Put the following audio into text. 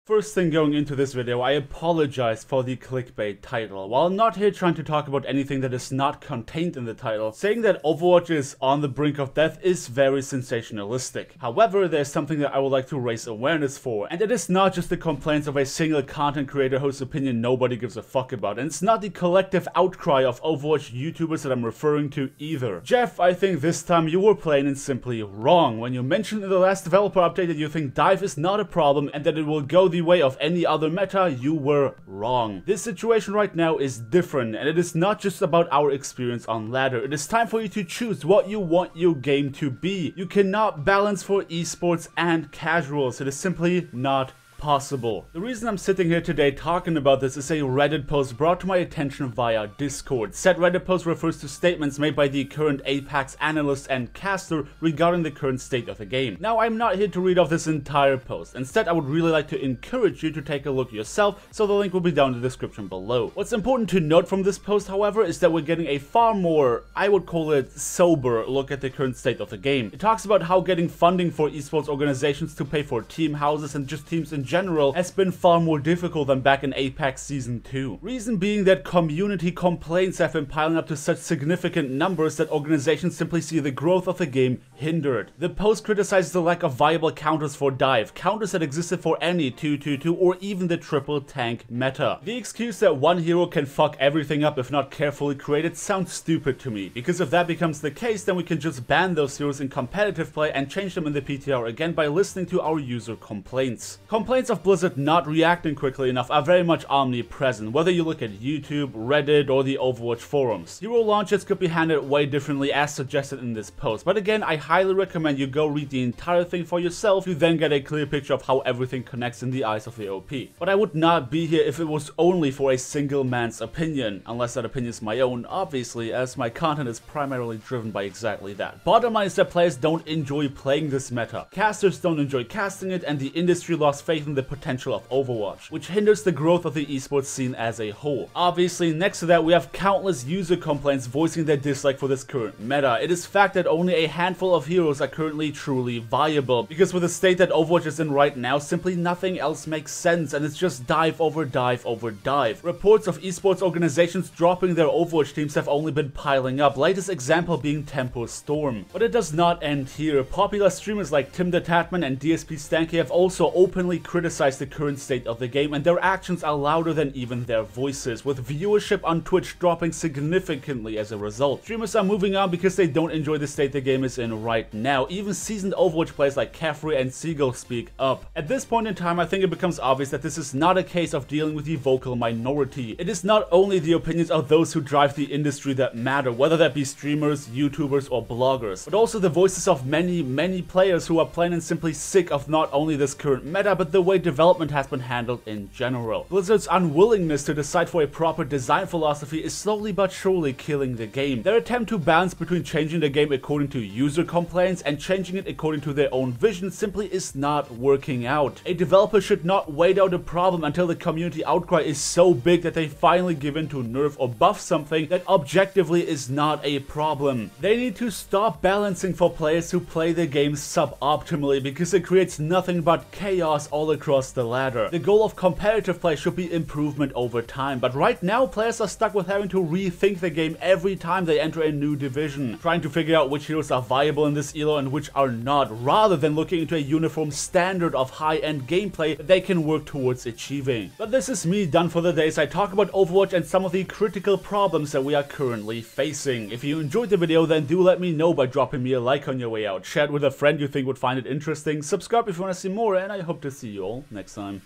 First thing going into this video, I apologize for the clickbait title. While I'm not here trying to talk about anything that is not contained in the title, saying that Overwatch is on the brink of death is very sensationalistic. However, there's something that I would like to raise awareness for, and it is not just the complaints of a single content creator whose opinion nobody gives a fuck about, and it's not the collective outcry of Overwatch YouTubers that I'm referring to either. Jeff, I think this time you were plain and simply wrong when you mentioned in the last developer update that you think dive is not a problem and that it will go the way of any other meta. You were wrong. This situation right now is different, and it is not just about our experience on ladder. It is time for you to choose what you want your game to be. You cannot balance for esports and casuals. It is simply not possible. The reason I'm sitting here today talking about this is a Reddit post brought to my attention via Discord. Said Reddit post refers to statements made by the current Apex analyst and caster regarding the current state of the game. Now, I'm not here to read off this entire post. Instead, I would really like to encourage you to take a look yourself, so the link will be down in the description below. What's important to note from this post, however, is that we're getting a far more, I would call it, sober look at the current state of the game. It talks about how getting funding for esports organizations to pay for team houses and just teams in general has been far more difficult than back in Apex Season 2. Reason being that community complaints have been piling up to such significant numbers that organizations simply see the growth of the game hindered. The post criticizes the lack of viable counters for dive, counters that existed for any 2-2-2 or even the triple tank meta. The excuse that one hero can fuck everything up if not carefully created sounds stupid to me, because if that becomes the case, then we can just ban those heroes in competitive play and change them in the PTR again by listening to our user complaints. Complaints of Blizzard not reacting quickly enough are very much omnipresent, whether you look at YouTube, Reddit, or the Overwatch forums. Hero launches could be handled way differently as suggested in this post, but again, I highly recommend you go read the entire thing for yourself to then get a clear picture of how everything connects in the eyes of the OP. But I would not be here if it was only for a single man's opinion, unless that opinion is my own, obviously, as my content is primarily driven by exactly that. Bottom line is that players don't enjoy playing this meta, casters don't enjoy casting it, and the industry lost faith in the potential of Overwatch, which hinders the growth of the esports scene as a whole. Obviously, next to that, we have countless user complaints voicing their dislike for this current meta. It is fact that only a handful of heroes are currently truly viable, because with the state that Overwatch is in right now, simply nothing else makes sense, and it's just dive over dive over dive. Reports of esports organizations dropping their Overwatch teams have only been piling up, latest example being Tempo Storm. But it does not end here. Popular streamers like Tim the Tatman and DSP Stanky have also openly criticized the current state of the game, and their actions are louder than even their voices, with viewership on Twitch dropping significantly as a result. Streamers are moving on because they don't enjoy the state the game is in right now. Even seasoned Overwatch players like Caffrey and Seagull speak up. At this point in time, I think it becomes obvious that this is not a case of dealing with the vocal minority. It is not only the opinions of those who drive the industry that matter, whether that be streamers, YouTubers, or bloggers, but also the voices of many players who are plain and simply sick of not only this current meta, but the way development has been handled in general. Blizzard's unwillingness to decide for a proper design philosophy is slowly but surely killing the game. Their attempt to balance between changing the game according to user complaints and changing it according to their own vision simply is not working out. A developer should not wait out a problem until the community outcry is so big that they finally give in to nerf or buff something that objectively is not a problem. They need to stop balancing for players who play the game suboptimally, because it creates nothing but chaos all across the ladder. The goal of competitive play should be improvement over time, but right now players are stuck with having to rethink the game every time they enter a new division, trying to figure out which heroes are viable in this elo and which are not, rather than looking into a uniform standard of high-end gameplay that they can work towards achieving. But this is me done for the day as I talk about Overwatch and some of the critical problems that we are currently facing. If you enjoyed the video, then do let me know by dropping me a like on your way out, share it with a friend you think would find it interesting, subscribe if you want to see more, and I hope to see you all next time.